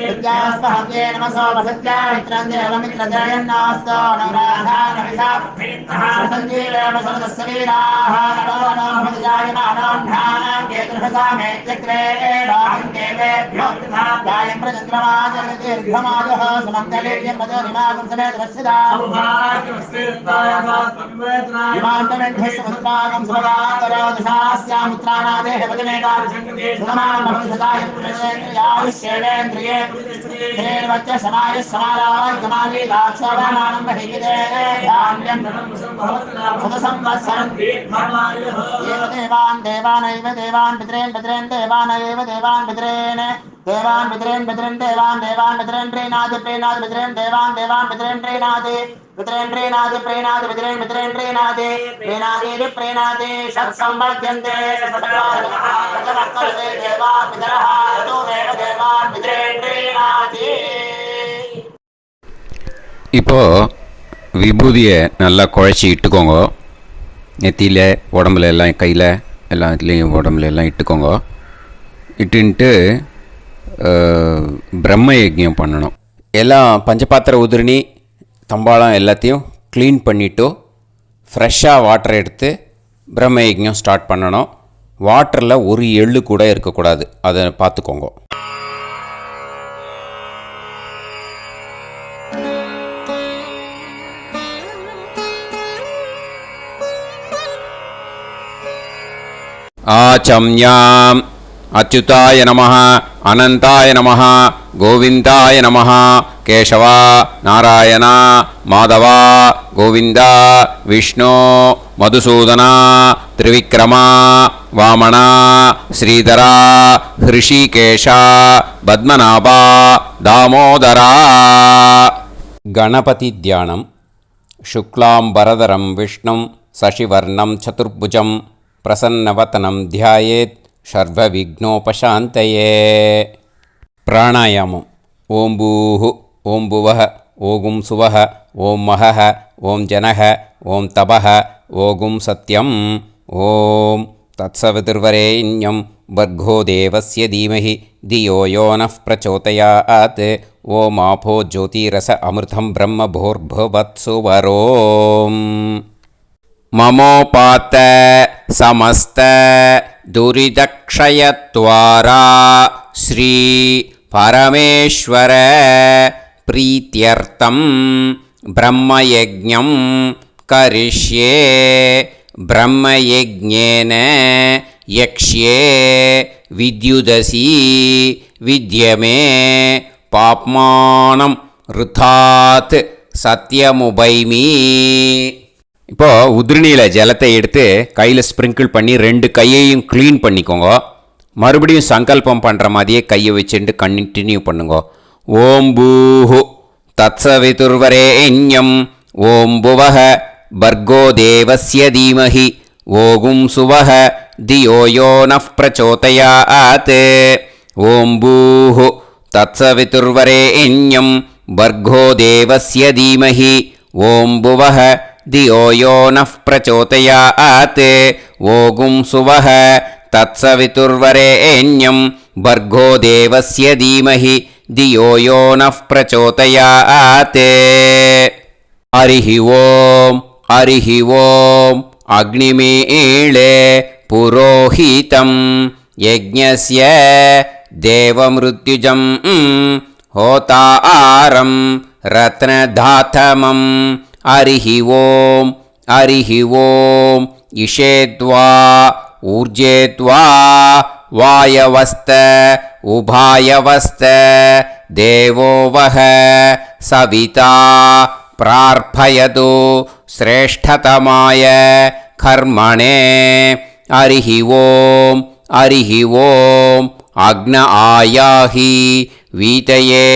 विद्यास्महते नमसो वसत्या मित्रं देवमित्रजयन्नास्तो नवराधानविषाभेत्तः सञ्जीवेम सर्वस्वीराः नमो भजायमानान्धानां केतुर्भसामे चक्रे राहं देवेभ्यो गायं प्रचन्द्रमाजगतीर्घमाजः समन्तलेयं पदोनिमागं समेत वत्सदा समुद्रागं सुभगान्तरादशास्यामुत्रानादेह पदमेकादशङ्कते सुधमान् भवसदाय पुरुषेन्द्रियायुष्येवेन्द्रिये धेर्वच्च समायः समाराय कमाली दाक्षाभामानं महिगिदे धान्यं सुदसंवत्सरं एव देवान् देवानैव देवान् पितॄन् पितॄन् देवानैव देवान् पितॄन् देवान् पितॄन् पितॄन् देवान् देवान् पितॄन् प्रीणाति प्रीणाति पितॄन् देवान् देवान् पितॄन् प्रीणाति पितॄन् प्रीणाति प्रीणाति पितॄन् पितॄन् प्रीणाति प्रीणाति प्रीणाति षट्संवर्ध्यन्ते षट्वर्तते देवा पितरः ततो देव देवान् पितॄन् प्रीणाति. இப்போ விபூதியை நல்லா குழச்சி இட்டுக்கோங்க. நெத்தியில் உடம்புல எல்லாம் கையில் எல்லாத்துலேயும் உடம்புல எல்லாம் இட்டுக்கோங்க. இட்டுன்ட்டு பிரம்ம யஜ்ஞம் பண்ணணும். எல்லாம் பஞ்சபாத்திர உதிரணி தம்பாளம் எல்லாத்தையும் க்ளீன் பண்ணிவிட்டு ஃப்ரெஷ்ஷாக வாட்டர் எடுத்து பிரம்ம யஜ்ஞம் ஸ்டார்ட் பண்ணணும். வாட்டரில் ஒரு எள்ளு கூட இருக்கக்கூடாது. அதை பார்த்துக்கோங்க. ஆச்சம்யாம் அச்சுதாய நமஹ அனந்தாய நமஹ கோவிந்தாய நமஹ கேசவா நாராயணா மாதவா கோவிந்தா விஷ்ணு மதுசூதனா திரிவிக்ரமா வாமனா ஸ்ரீதரா ஹிருஷிகேஷா பத்மநாபா தாமோதரா. கணபதி தியானம். சுக்லாம்பரதரம் விஷ்ணும் சசிவர்ணம் சதுர்புஜம் பிரசன்னவதனம் தியாயேத் சர்வவிக்னோபசாந்தயே. பிராணாயாமம். ஓம் பூஹு ஓம் புவஹ ஓகும் சுவஹ ஓம் மஹஹ ஓம் ஜனஹ ஓம் தபஹ ஓகும் சத்யம். ஓம் தத்சவிதுர்வரேண்யம் வர்கோ தேவஸ்ய தீமஹி தியோ யோ நः பிரச்சோதயாத். ஓம் ஆபோ ஜோதிரஸ அமிர்தம் பிரம்ம பூர்புவத்சு வரோம். மமோபாத்த சமஸ்த दुरितक्षयत्वारा श्री परमेश्वर प्रीत्यर्थं ब्रह्मयज्ञं करिष्ये ब्रह्मयज्ञेन यक्ष्ये विद्युदसि विद्यमे पाप्मानं ருத்தாத் சத்தியமுபைமி. இப்போது உதிரணியில் ஜலத்தை எடுத்து கையில் ஸ்ப்ரிங்கிள் பண்ணி 2 கையையும் க்ளீன் பண்ணிக்கோங்க. மறுபடியும் சங்கல்பம் பண்ணுற மாதிரியே கையை வச்சுட்டு கண்டினியூ பண்ணுங்க. ஓம் பூஹு தத்சவிதுர்வரேண்யம் ஓம் புவஹ பர்கோ தேவஸ்ய தீமஹி ஓகும் சுவஹ தியோ யோ நஃப் பிரச்சோதயாத். ஓம் பூஹு தத்சவிதுர்வரேண்யம் भर्गो देवस्य धीमहि ॐ भुवः धियो यो नः प्रचोदयात्. ओगुं सुवः तत्सवितुर्वरेण्यं भर्गो देवस्य धीमहि धियो यो नः प्रचोदयात्. हरिः ॐ अग्निमीळे पुरोहितं यज्ञस्य देवमृत्युजम् होतारं रत्नधातमं. हरिः ॐ इषेद्वा ऊर्जेद्वा वायवस्त उभायवस्त देवो वः सविता प्रार्पयतु श्रेष्ठतमाय कर्मणे. हरिः ॐ अग्न आयाहि वीतये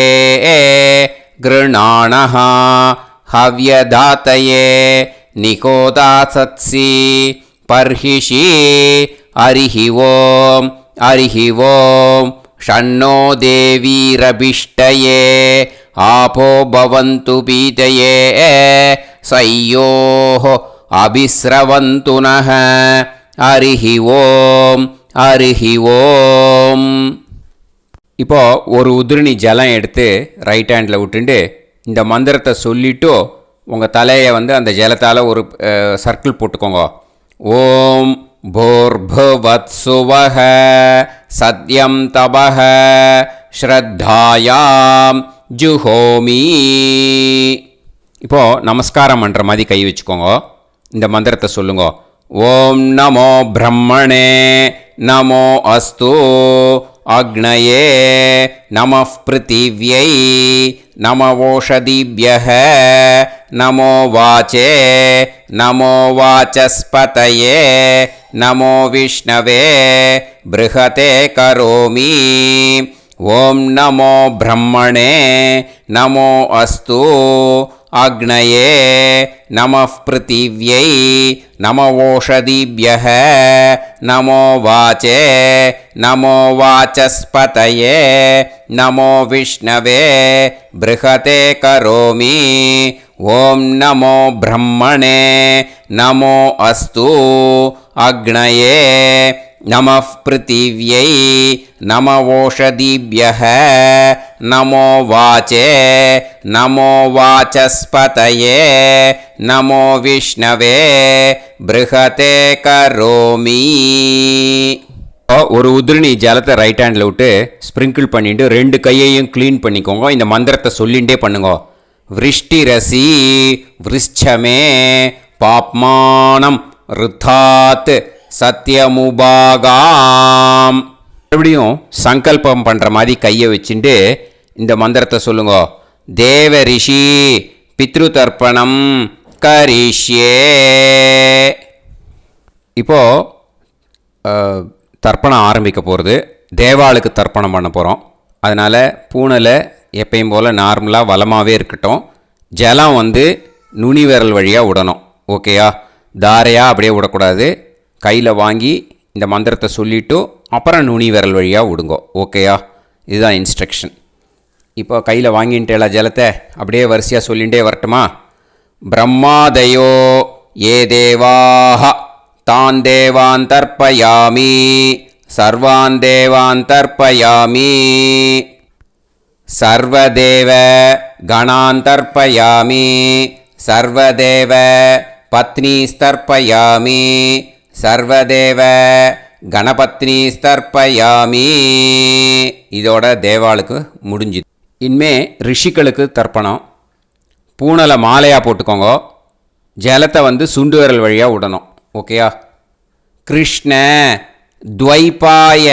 गृणाणः हव्यदातये निकोदासत्सि पर्हिषि. हरिः ॐ षण्णो देवीरभिष्टये आपो भवन्तु पीतये सयोः अभिस्रवन्तु नः. हरिः ॐ. இப்போது ஒரு உதிரணி ஜலம் எடுத்து ரைட் ஹேண்டில் விட்டுண்டு இந்த மந்திரத்தை சொல்லிவிட்டு உங்கள் தலையை அந்த ஜலத்தால் ஒரு சர்க்கிள் போட்டுக்கோங்க. ஓம் भूर्भुवत्सुवः सत्यं तपः ஸ்ரத்தாயாம் ஜுஹோமி. இப்போது நமஸ்காரம் பண்ணுற மாதிரி கை வச்சுக்கோங்க. இந்த மந்திரத்தை சொல்லுங்க. ஓம் நமோ பிரம்மணே நமோ அஸ்து அக்னயே நமः பிருத்திவ்யை நமவோஷதிभ्यः நமோ வாச்சே நமோ வாசஸ்பதயே நமோ விஷ்ணவே ப்ருஹதே கரோமி. ஓம் நமோ பிரம்மணே நமோ அஸ்து அக்னயே நமः பிருத்திவ்யை நமவோஷதிभ्यः நமோ வாச்சே நமோ வாசஸ்பதயே நமோ விஷ்ணவே ப்ருஹதே கரோமி. ஓம் நமோ பிரம்மணே நமோ அஸ்து அக்னயே நமः பிருத்திவ்யை நமவோஷதிभ्यः நமோ வாச்சே நமோ வாசஸ்பதயே நமோ விஷ்ணவே ப்ருஹதே கரோமி. ஒரு உதிரணி ஜலத்தை ரைட் ஹேண்டில் விட்டு ஸ்ப்ரிங்கிள் பண்ணிட்டு 2 கையையும் க்ளீன் பண்ணிக்கோங்க. இந்த மந்திரத்தை சொல்லிகிட்டே பண்ணுங்க. விருஷ்டிரசி விருஷ்சமே பாப்மானம் ருத்தாத் சத்யமுபாகாம். மறுபடியும் சங்கல்பம் பண்ணுற மாதிரி கையை வச்சுட்டு இந்த மந்திரத்தை சொல்லுங்க. தேவ ரிஷி பித்ரு தர்ப்பணம் கரிஷ்யே. இப்போது தர்ப்பணம் ஆரம்பிக்க போகிறது. தேவாளுக்கு தர்ப்பணம் பண்ண போகிறோம். அதனால் பூனையில் எப்பயும் போல் நார்மலாக வளமாகவே இருக்கட்டும். ஜலம் நுனி விரல் வழியாக விடணும். ஓகேயா? தாரையாக அப்படியே விடக்கூடாது. கையில் வாங்கி இந்த மந்திரத்தை சொல்லிவிட்டு அப்புறம் நுனி விரல் வழியாக விடுங்கோ. ஓகேயா? இதுதான் இன்ஸ்ட்ரக்ஷன். இப்போ கையில் வாங்கிட்டேல ஜலத்தை அப்படியே வரிசையாக சொல்லிகிட்டே வரட்டுமா? பிரம்மாதயோ ஏ தேவாஹ தான் தேவான் தர்ப்பயாமி சர்வான் தேவான் தர்ப்பயாமி சர்வதேவ கணான் தர்ப்பயாமி சர்வதேவ பத்னீஸ்தர்ப்பயாமி சர்வதேவ கணபத்னி ஸ்தர்ப்பயாமி. இதோட தேவாளுக்கு முடிஞ்சுது. இனிமே ரிஷிகளுக்கு தர்ப்பணம். பூனலை மாலையாக போட்டுக்கோங்க. ஜலத்தை வந்து சுண்டு விரல் வழியாக விடணும். ஓகேயா? கிருஷ்ண துவைபாய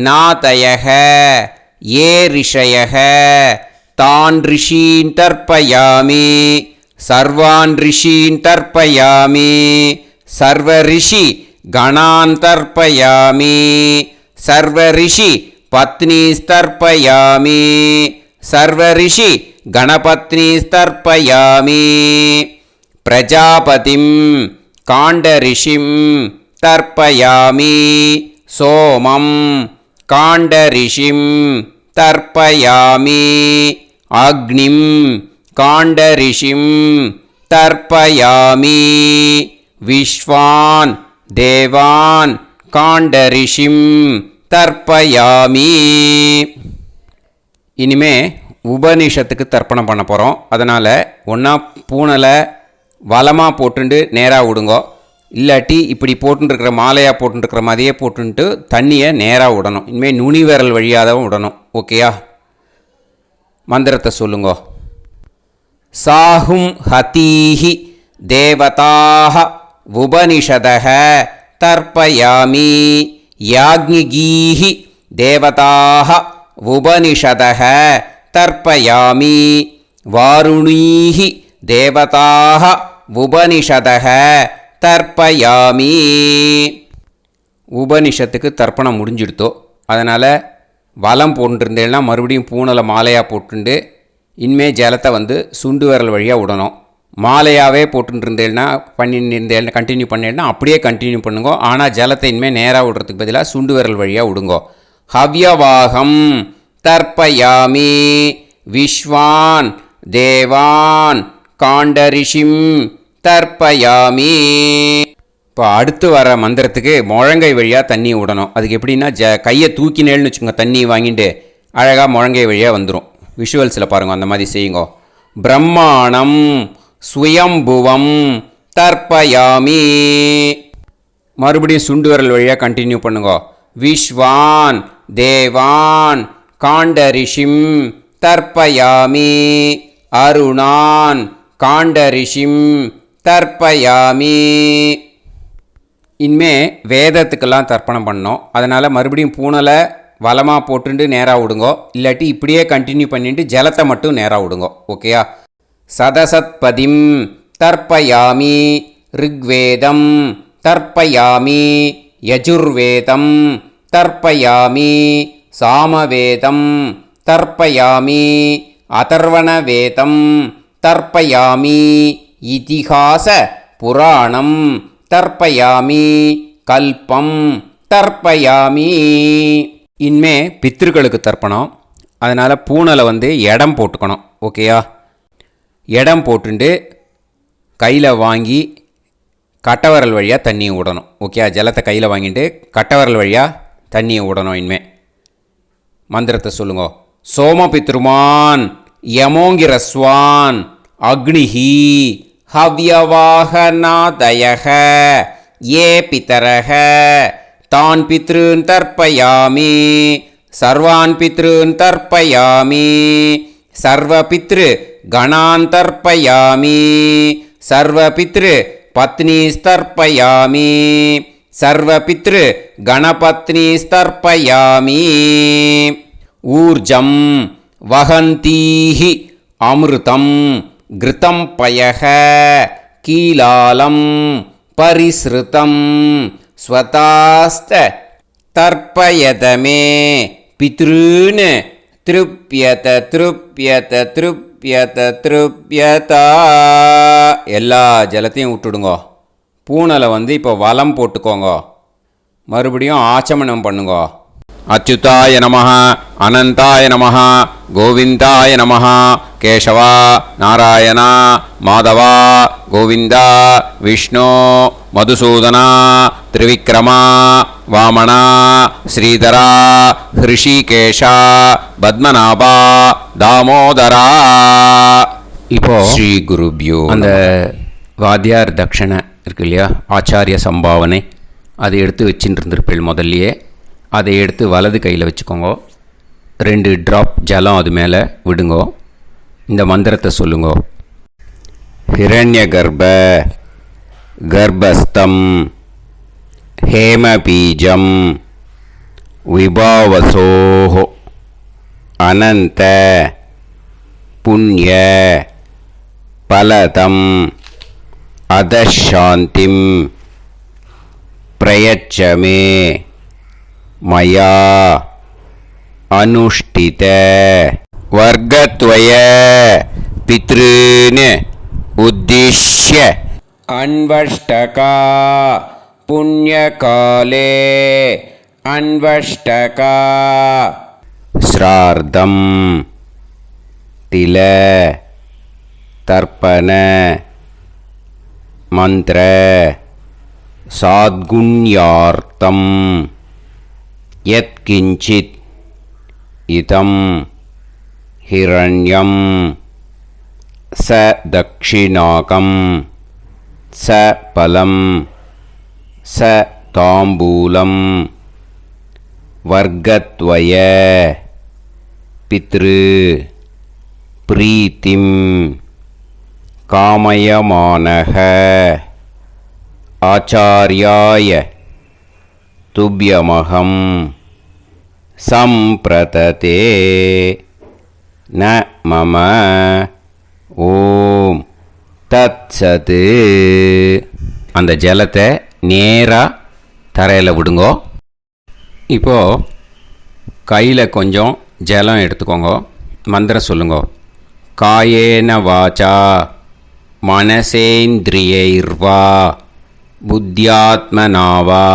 நாதயக ஏ ரிஷயக தான் ரிஷீன் தர்ப்பயாமி சர்வான் ரிஷீன் தர்ப்பயாமி சர்வ ரிஷி கணான் தர்ப்பயாமி சர்வ ரிஷி பத்னி ஸ்தர்ப்பயாமி சர்வ ரிஷி கணபத்னி ஸ்தர்ப்பயாமி பிரஜாபதிம் காண்டரிஷிம் தர்ப்பயாமி சோமம் காண்டரிஷிம் தர்ப்பயாமி அக்னிம் காண்டரிஷிம் தர்ப்பயாமி விஸ்வான் தேவான் காண்டரிஷிம் தர்ப்பயாமி. இனிமே உபனிஷத்துக்கு தர்ப்பணம் பண்ண போகிறோம். அதனால் ஒன்றா பூனலை வலமாக போட்டுண்டு நேராக விடுங்கோ. இல்லாட்டி இப்படி போட்டுருக்கிற மாலையாக போட்டுருக்கிற மாதிரியே போட்டுன்ட்டு தண்ணியை நேராக விடணும். இனிமேல் நுனி விரல் வழியாக தான் விடணும். ஓகேயா? மந்திரத்தை சொல்லுங்கோ. சாஹும் ஹதீஹி தேவதாக உபனிஷதக தர்ப்பயாமி யாக்ஞிகீஹி தேவதாக உபனிஷதக தர்ப்பயாமி வாருணீஹி தேவதாக உபனிஷதக தர்ப்பயாமி. உபனிஷத்துக்கு தர்ப்பணம் முடிஞ்சிடுத்தோ. அதனால் வலம் போட்டுருந்தேன்னா மறுபடியும் பூனலை மாலையாக போட்டுண்டு இனிமே ஜலத்தை வந்து சுண்டு விரல் வழியாக விடணும். மாலையாகவே போட்டுருந்தேன்னா பண்ணியிருந்தேன் கண்டினியூ பண்ணேன்னா அப்படியே கண்டினியூ பண்ணுங்க. ஆனால் ஜலத்தை இனிமேல் நேராக விடுறதுக்கு பதிலாக சுண்டு விரல் வழியாக விடுங்கோ. ஹவ்யவாகம் தர்ப்பயாமி விஸ்வான் தேவான் காண்டரிஷிம் தர்ப்பயாமி. இப்போ அடுத்து வர மந்திரத்துக்கு முழங்கை வழியாக தண்ணி விடணும். அதுக்கு எப்படின்னா கையை தூக்கினேன்னு வச்சுக்கோங்க, தண்ணி வாங்கிட்டு அழகாக முழங்கை வழியாக வந்துடும். விஷுவல்ஸில் பாருங்கள், அந்த மாதிரி செய்யுங்க. பிரம்மாணம் சுயம்புவம் தர்ப்பயாமி. மறுபடியும் சுண்டு விரல் வழியாக கண்டினியூ பண்ணுங்க. விஸ்வான் தேவான் காண்டரிஷிம் தர்ப்பயாமி அருணான் காண்டரிஷிம் தர்ப்பயாமி. இனிமே வேதத்துக்கெல்லாம் தர்ப்பணம் பண்ணோம். அதனால் மறுபடியும் பூனலை வலமாக போட்டுட்டு நேராக விடுங்கோ. இல்லாட்டி இப்படியே கண்டினியூ பண்ணிட்டு ஜலத்தை மட்டும் நேராக விடுங்கோ. ஓகேயா? சதசத்பதிம் தர்ப்பயாமி ரிக்வேதம் தர்ப்பயாமி யஜுர்வேதம் தர்ப்பயாமி சாமவேதம் தர்ப்பயாமி அதர்வணவேதம் தர்ப்பயாமி இதிஹாச புராணம் தர்ப்பயாமி கல்பம் தர்ப்பயாமி. இனிமே பித்ருக்களுக்கு தர்ப்பணம். அதனால் பூனலை வந்து இடம் போட்டுக்கணும். ஓகேயா? இடம் போட்டுண்டு கையில் வாங்கி கட்டவரல் வழியாக தண்ணியை விடணும். ஓகே? ஜலத்தை கையில் வாங்கிட்டு கட்டவரல் வழியாக தண்ணியை விடணும். இனிமே மந்திரத்தை சொல்லுங்க. சோமபித்ருமான் யமோங்கிரஸ்வான் அக்னிஹி ஹவ்யவாகநாதயக ஏ பிதரக தான் பித்ருன் தர்ப்பயாமி சர்வான் பித்ருன் தர்ப்பயாமி சர்வபித்ரு கணான் தர்ப்பயாமி சர்வபித்ரு பத்னி ஸ்தர்ப்பயாமி சர்வபித்ரு கணபத்னி ஸ்தர்ப்பயாமி. ஊர்ஜம் வஹந்தீஹி அமிர்தம் கிருதம் பயக கீலாலம் பரிஸ்ருதம் ஸ்வதாஸ்த தர்ப்பயதமே பித்ருன் திருப்யத திருப்யத திருப்யத திருப்யதா. எல்லா ஜலத்தையும் விட்டுடுங்கோ. பூனலை வந்து இப்போ வலம் போட்டுக்கோங்க. மறுபடியும் ஆச்சமனம் பண்ணுங்க. அச்சுதாய நமஹ அனந்தாய நமஹ கோவிந்தாய நமஹ கேசவா நாராயணா மாதவா கோவிந்தா விஷ்ணு மதுசூதனா திரிவிக்ரமா வாமனா ஸ்ரீதரா ஹிருஷிகேஷா பத்மநாபா தாமோதரா. இப்போ ஸ்ரீ குருப்யோ அந்த வாத்தியார் தட்சணை இருக்கு இல்லையா, ஆச்சாரிய சம்பாவனை, அதை எடுத்து வச்சுட்டு இருந்திருப்பேள் முதல்லையே. அதை எடுத்து வலது கையில் வச்சுக்கோங்க. 2 ட்ராப் ஜலம் அது மேலே விடுங்கோ. இந்த மந்திரத்தை சொல்லுங்க. ஹிரண்ய கர்ப்ப கர்ப்பஸ்தம் ஹேமபீஜம் விபாவசோஹோ அனந்த புண்ணிய பலதம் அதசாந்திம் பிரயச்சமே மயா அனுஷ்டித வர்க்கத்வய பித்ருன் உத்திஷ்ய அன்வஷ்டகா புண்ணியகாலே அன்வஷ்டகா ஸ்ரார்த்தம் தில தர்ப்பண மந்திர சாத்குண்யார்த்தம் யத்கிஞ்சித் இதம் ஹிரண்யம் ச தக்ஷிணாகம் ச பலம் ச தாம்பூலம் வர்க்கத்வய பித்ரு பிரீத்திம் காமயமானஹ ஆச்சார்யாய துப்யமகம் சம்பிரததே ந மம ஓம் தத்சத். அந்த ஜலத்தை நேராக தரையில் விடுங்கோ. இப்போது கையில் கொஞ்சம் ஜலம் எடுத்துக்கோங்க. மந்திரம் சொல்லுங்க. காயேன வாச்சா மனசேந்திரியைர்வா புத்தியாத்மனாவா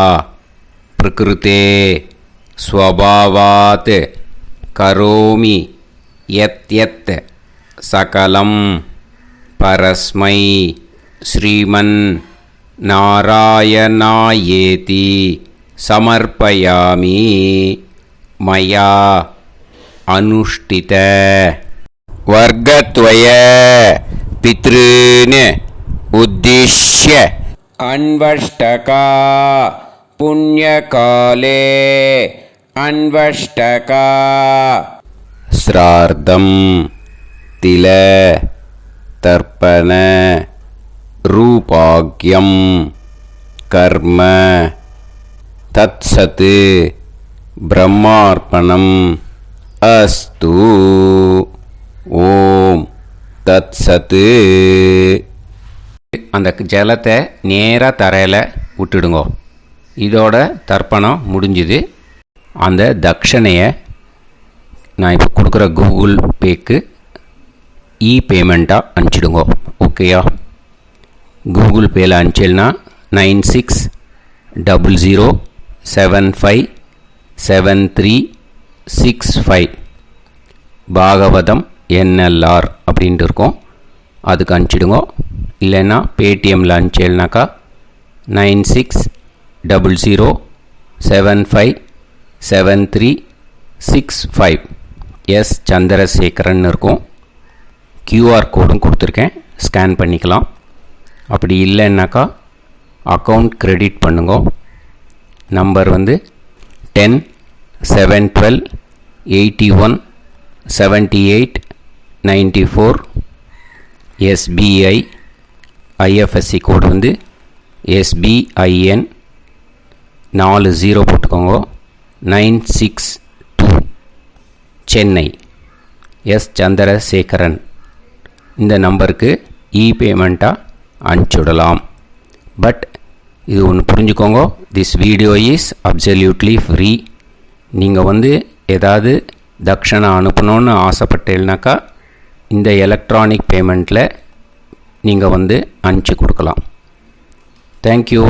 பிரகிருதே ஸ்வபாவாத் கரோமி யத் யத் சகலம் பரஸ்மை ஸ்ரீமன் நாராயணாயேதி சமர்ப்பயாமி மயா அனுஷ்டித வர்க்கத்வய பித்ருன் உத்திஷ்ய அன்வஷ்டகா புண்ணியகாலே அன்வஷ்டகா ஸ்ரார்த்தம் தில தர்ப்பண ரூபாக்யம் கர்ம தத்சத் பிரம்மார்ப்பணம் அஸ்து. ஓம் தத்சத். அந்த ஜலத்தை நேராக தரையில் விட்டுடுங்கோ. இதோட தர்ப்பணம் முடிஞ்சுது. அந்த தட்சணையை நான் இப்போ கொடுக்குற கூகுள் பேக்கு பேமெண்ட்டாக அனுப்பிச்சிடுங்கோ. ஓகேயா? கூகுள் பேயில் அனுப்பிச்சில்னா 9600757365 பாகவதம் NLR அப்படின்ட்டு இருக்கோம். அதுக்கு அனுப்பிச்சிடுங்கோ. இல்லைன்னா பேடிஎம்மில் அனுப்பிச்சில்னாக்கா 9600757365 எஸ் சந்திரசேகரன் இருக்கும். QR கோடும் கொடுத்துருக்கேன், ஸ்கேன் பண்ணிக்கலாம். அப்படி இல்லைன்னாக்கா அக்கௌண்ட் கிரெடிட் பண்ணுங்க. நம்பர் வந்து 10-7-12-81-78-94. SBI IFSC கோடு வந்து SBIN 40 போட்டுக்கோங்க. 962 சென்னை. எஸ் சந்திரசேகரன். இந்த நம்பருக்கு பேமெண்ட்டாக அனுப்பிச்சுடலாம். பட் இது ஒன்று புரிஞ்சுக்கோங்க, this video is absolutely free. நீங்கள் வந்து ஏதாவது தட்சணை அனுப்பணுன்னு ஆசைப்பட்டேன்னாக்கா இந்த எலக்ட்ரானிக் பேமெண்ட்டில் நீங்கள் வந்து அனுப்பிச்சி கொடுக்கலாம். தேங்க்யூ.